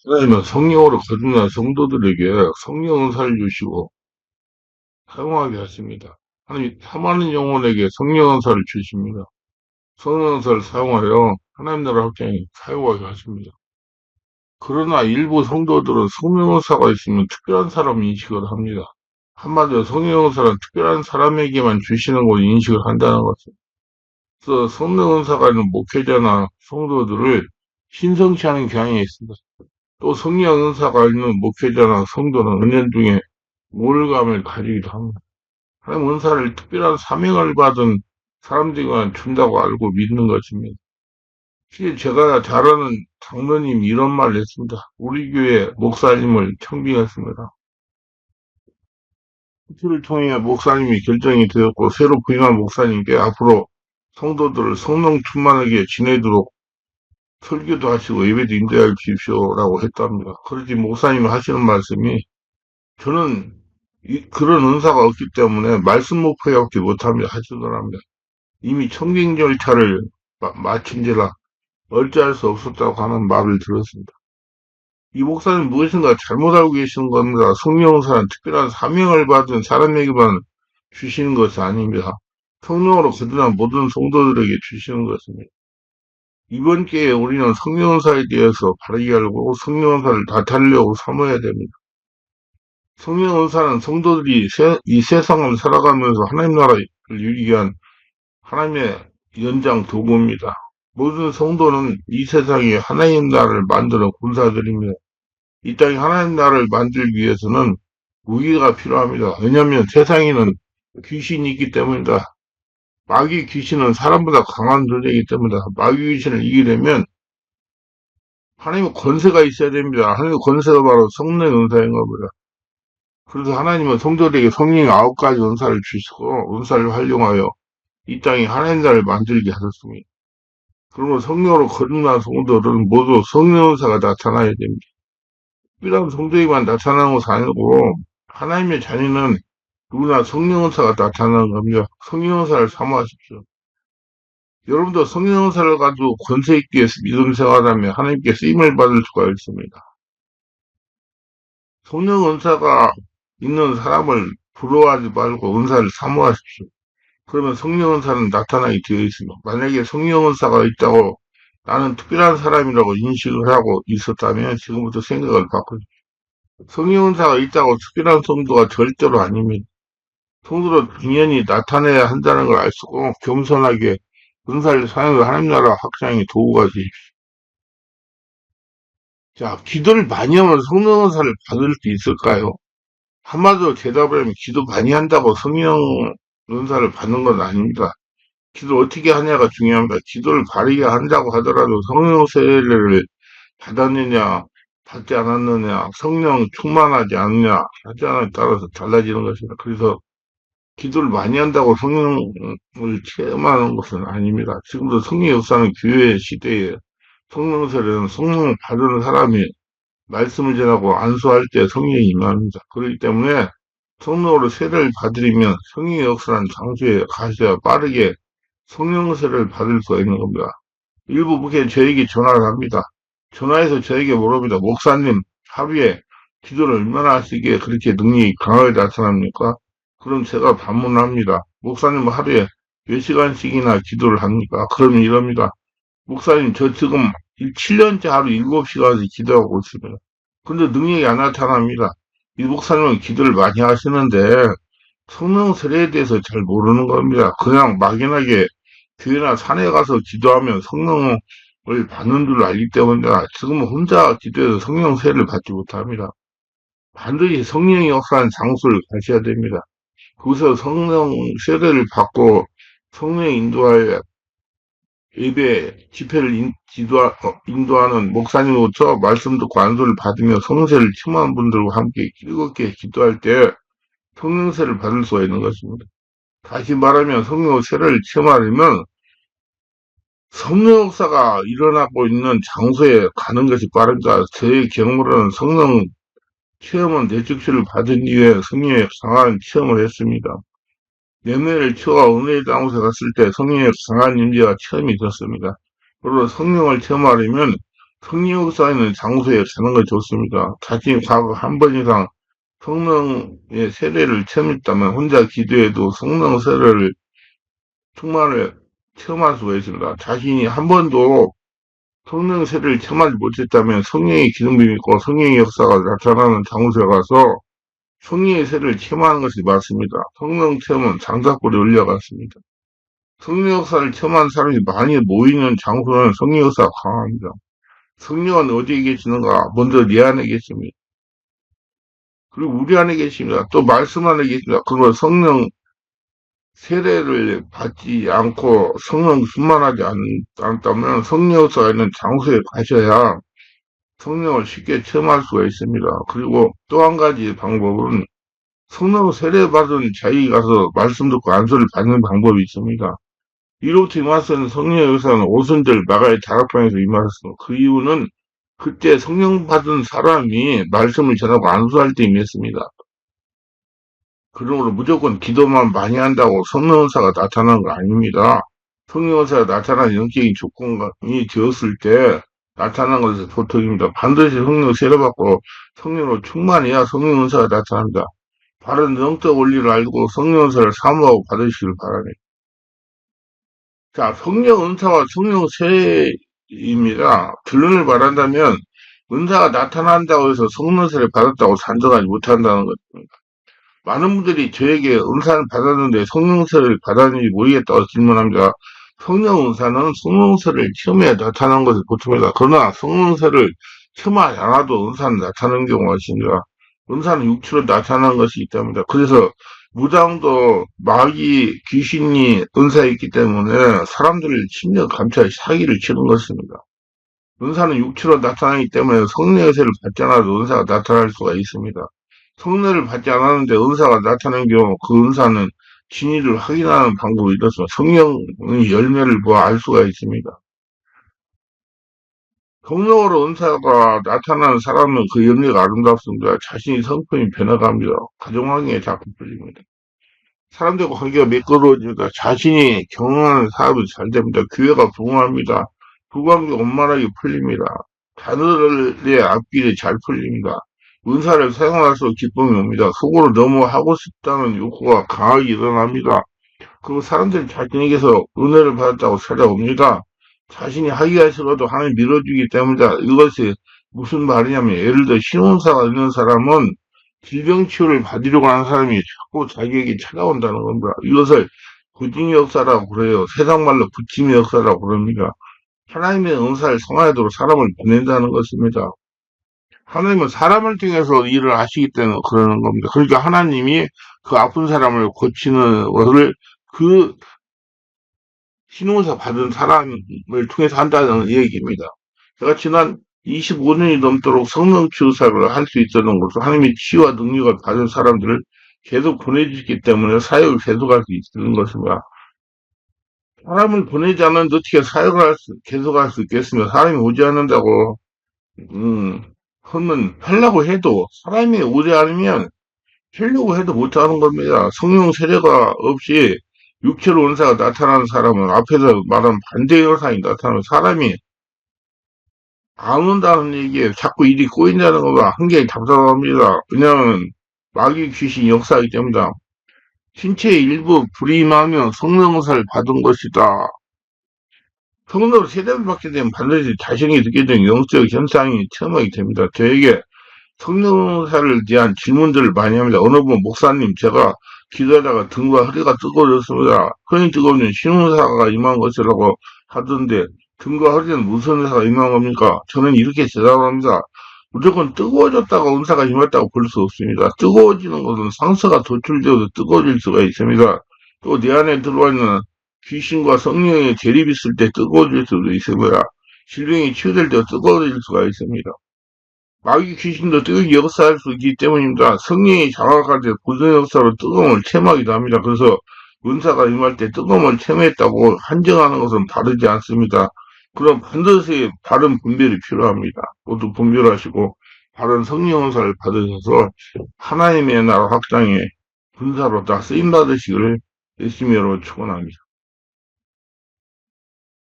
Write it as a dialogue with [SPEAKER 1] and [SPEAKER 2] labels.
[SPEAKER 1] 하나님은 성령으로 거듭난 성도들에게 성령 은사를 주시고 사용하게 하십니다. 하나님, 사모하는 영혼에게 성령 은사를 주십니다. 성령 은사를 사용하여 하나님 나라 확장에 사용하게 하십니다. 그러나 일부 성도들은 성령 은사가 있으면 특별한 사람 인식을 합니다. 한마디로 성령 은사는 특별한 사람에게만 주시는 걸 인식을 한다는 것입니다. 그래서 성령 은사가 있는 목회자나 성도들을 신성치 않은 경향이 있습니다. 또 성령 은사가 있는 목회자나 성도는 은연중에 우월감을 가지기도 합니다. 하나님 은사를 특별한 사명을 받은 사람들만 준다고 알고 믿는 것입니다. 실제 제가 잘 아는 장로님이 이런 말을 했습니다. 우리 교회 목사님을 청빙했습니다. 투표를 통해 목사님이 결정이 되었고 새로 부임한 목사님께 앞으로 성도들을 성령 충만하게 지내도록 설교도 하시고 예배도 인도해 주십시오라고 했답니다. 그러지 목사님이 하시는 말씀이 저는 그런 은사가 없기 때문에 말씀 목표밖에 못합니다. 하시더랍니다. 이미 청빙 절차를 마친지라 어찌할 수 없었다고 하는 말을 들었습니다. 이 목사님 무엇인가 잘못 알고 계시는 겁니다. 성령 은사는 특별한 사명을 받은 사람에게만 주시는 것이 아닙니다. 성령으로 거듭난 모든 성도들에게 주시는 것입니다. 이번 기회에 우리는 성령 은사에 대해서 바르게 알고 성령 은사를 나타내려고 사모해야 됩니다. 성령 은사는 성도들이 이 세상을 살아가면서 하나님 나라를 이루기 위한 하나님의 연장 도구입니다. 모든 성도는 이 세상에 하나님 나라를 만드는 군사들입니다. 이 땅에 하나님 나라를 만들기 위해서는 무기가 필요합니다. 왜냐하면 세상에는 귀신이 있기 때문이다. 마귀 귀신은 사람보다 강한 존재이기 때문이다. 마귀 귀신을 이기려면 하나님의 권세가 있어야 됩니다. 하나님의 권세가 바로 성령의 은사인 겁니다. 그래서 하나님은 성도들에게 성령의 9가지 은사를 주시고 은사를 활용하여 이 땅에 하나님 나라를 만들게 하셨습니다. 그러면 성령으로 거듭난 성도들은 모두 성령 은사가 나타나야 됩니다. 특별한 성도에만 나타나는 것이 아니고 하나님의 자녀는 누구나 성령 은사가 나타나는 겁니다. 성령 은사를 사모하십시오. 여러분도 성령 은사를 가지고 권세 있게 믿음 생활하면 하나님께 쓰임을 받을 수가 있습니다. 성령 은사가 있는 사람을 부러워하지 말고 은사를 사모하십시오. 그러면 성령 은사는 나타나게 되어 있습니다. 만약에 성령 은사가 있다고 나는 특별한 사람이라고 인식을 하고 있었다면 지금부터 생각을 바꾸십시오. 성령 은사가 있다고 특별한 성도가 절대로 아닙니다. 성도로 당연히 나타내야 한다는 걸 알 수 있고 겸손하게 은사를 사용해 하나님 나라 확장에 도구가 되십시오. 자, 기도를 많이 하면 성령 은사를 받을 수 있을까요? 한마디로 대답을 하면 기도 많이 한다고 성령 은사를 받는 건 아닙니다. 기도를 어떻게 하냐가 중요합니다. 기도를 바르게 한다고 하더라도 성령 세례를 받았느냐, 받지 않았느냐, 성령 충만하지 않느냐, 하지 않느냐에 따라서 달라지는 것입니다. 그래서 기도를 많이 한다고 성령을 체험하는 것은 아닙니다. 지금도 성령 역사는 교회 시대에 성령 세례는 성령을 받은 사람이 말씀을 전하고 안수할 때 성령이 임합니다. 그렇기 때문에 성령으로 세례를 받으려면 성령의 역사는 장소에 가셔야 빠르게 성령 세례를 받을 수가 있는 겁니다. 일부 목회 저에게 전화를 합니다. 전화해서 저에게 물어봅니다. 목사님, 하루에 기도를 얼마나 하시기에 그렇게 능력이 강하게 나타납니까? 그럼 제가 반문합니다. 목사님 하루에 몇 시간씩이나 기도를 합니까? 그러면 이럽니다. 목사님, 저 지금 7년째 하루 7시간씩 기도하고 있습니다. 근데 능력이 안 나타납니다. 이 목사님은 기도를 많이 하시는데 성령 세례에 대해서 잘 모르는 겁니다. 그냥 막연하게 교회나 산에 가서 기도하면 성령을 받는 줄 알기 때문입니다. 지금은 혼자 기도해서 성령 세례를 받지 못합니다. 반드시 성령이 역사하는 장소를 가셔야 됩니다. 거기서 성령 세례를 받고 성령의 인도하에 예배 집회를 인도하는 목사님으로부터 말씀 듣고 안수를 받으며 성세를 청한 분들과 함께 즐겁게 기도할 때 성령세를 받을 수가 있는 것입니다. 다시 말하면 성령 세례를 체험하려면 성령 역사가 일어나고 있는 장소에 가는 것이 빠르니까 저의 경험으로는 성령 체험은 뇌축시를 받은 이후에 성령의 강한 체험을 했습니다. 예매를 치워 은혜의 장소에 갔을 때 성령의 강한 임재와 체험이 있었습니다. 그리고 성령을 체험하려면 성령 역사 있는 장소에 가는 거 좋습니다. 자신이 과거 한 번 이상 성령의 세례를 체험했다면 혼자 기도해도 성령 세례를 충만을 체험할 수가 있습니다. 자신이 한 번도 성령 세례를 체험하지 못했다면 성령의 기름이 있고 성령의 역사가 나타나는 장소에 가서 성령의 세례를 체험하는 것이 맞습니다. 성령 체험은 장작불에 올려갔습니다. 성령 역사를 체험한 사람이 많이 모이는 장소는 성령 역사가 강합니다. 성령은 어디에 계시는가? 먼저 내 안에 계십니다. 그리고 우리 안에 계십니다. 또 말씀 안에 계십니다. 그리고 성령 세례를 받지 않고 성령 충만하지 않다면 성령 역사가 있는 장소에 가셔야 성령을 쉽게 체험할 수가 있습니다. 그리고 또 한 가지 방법은 성령 세례 받은 자에게 가서 말씀 듣고 안수를 받는 방법이 있습니다. 이로부터 임하시는 성령의 역사는 오순절 마가의 다락방에서 임하셨습니다. 그 이유는 그때 성령 받은 사람이 말씀을 전하고 안수할 때 임했습니다. 그러므로 무조건 기도만 많이 한다고 성령사가 나타나는 거 아닙니다. 성령사가 나타나는 영적인 조건이 되었을 때 나타나는 것이 보통입니다. 반드시 성령 세례받고 성령으로 충만해야 성령사가 나타납니다. 바른 영적 원리를 알고 성령사를 사모하고 받으시길 바랍니다. 자, 성령 은사와 성령 세례입니다. 결론을 말한다면 은사가 나타난다고 해서 성령 세례를 받았다고 산정하지 못한다는 것입니다. 많은 분들이 저에게 은사를 받았는데 성령세를 받았는지 모르겠다고 질문합니다. 성령 은사는 성령세를 체험해야 나타나는 것을 보통입니다. 그러나 성령세를 체험하지 않아도 은사는 나타나는 경우가 있습니다. 은사는 육체로 나타나는 것이기 때문입니다. 그래서 무당도 마귀 귀신이 은사에 있기 때문에 사람들을 심리적 감찰 사기를 치는 것입니다. 은사는 육체로 나타나기 때문에 성령의 세를 받지 않아도 은사가 나타날 수가 있습니다. 성례를 받지 않았는데 은사가 나타난 경우 그 은사는 진위를 확인하는 방법이 있어서 성령의 열매를 보아 알 수가 있습니다. 성령으로 은사가 나타나는 사람은 그 열매가 아름답습니다. 자신이 성품이 변화갑니다. 가정환경에 자꾸 풀립니다. 사람들과 관계가 매끄러워집니다. 자신이 경영하는 사업이 잘 됩니다. 교회가 부흥합니다. 부관계 원만하게 풀립니다. 자녀들의 앞길이 잘 풀립니다. 은사를 사용할수록 기쁨이 옵니다. 속으로 너무 하고 싶다는 욕구가 강하게 일어납니다. 그리고 사람들이 자신에게서 은혜를 받았다고 찾아옵니다. 자신이 하기가 싫어도 하나님 밀어주기 때문이다. 이것이 무슨 말이냐면 예를 들어 신혼사가 있는 사람은 질병 치유를 받으려고 하는 사람이 자꾸 자기에게 찾아온다는 겁니다. 이것을 부징의 역사라고 그래요. 세상 말로 부침의 역사라고 그럽니다. 하나님의 은사를 성하도록 사람을 보낸다는 것입니다. 하나님은 사람을 통해서 일을 하시기 때문에 그러는 겁니다. 그러니까 하나님이 그 아픈 사람을 고치는 것을 그 신용사 받은 사람을 통해서 한다는 얘기입니다. 제가 지난 25년이 넘도록 성령 치유사를 할 수 있었던 것은 하나님의 치유와 능력을 받은 사람들을 계속 보내주기 때문에 사역을 계속할 수 있는 것입니다. 사람을 보내지 않는데 어떻게 사역을 계속할 수 있겠습니까? 사람이 오지 않는다고 하면 하려고 해도 사람이 오지 않으면 하려고 해도 못하는 겁니다. 성령 세례가 없이 육체로 은사가 나타나는 사람은 앞에서 말한 반대 현상이 나타나는 사람이 안 온다는 얘기에 자꾸 일이 꼬인다는 거가 한계에 답답합니다. 왜냐하면 마귀 귀신 역사이기 때문이다. 신체의 일부 불임하며 성령 은사를 받은 것이다. 성령으로 세례를 받게 되면 반드시 자신이 느끼게 된 영적 현상이 체험하게 됩니다. 저에게 성령사를 대한 질문들을 많이 합니다. 어느 분 목사님 제가 기도하다가 등과 허리가 뜨거워졌습니다. 흔히 뜨거우면 신혼사가 임한 것이라고 하던데 등과 허리는 무슨 은사가 임한 겁니까? 저는 이렇게 대답합니다. 무조건 뜨거워졌다가 은사가 임했다고 볼 수 없습니다. 뜨거워지는 것은 상처가 도출되어서 뜨거워질 수가 있습니다. 또 내 안에 들어와 있는 귀신과 성령의 대립이 있을 때 뜨거워질 수도 있습니다. 질병이 치유될 때 뜨거워질 수가 있습니다. 마귀 귀신도 뜨겁게 역사할 수 있기 때문입니다. 성령이 장악할 때 보존 역사로 뜨거움을 체험하기도 합니다. 그래서 은사가 임할 때 뜨거움을 체험했다고 한정하는 것은 바르지 않습니다. 그럼 반드시 바른 분별이 필요합니다. 모두 분별하시고 바른 성령 은사를 받으셔서 하나님의 나라 확장에 군사로 다 쓰임받으시기를 열심히 여러분 축원합니다.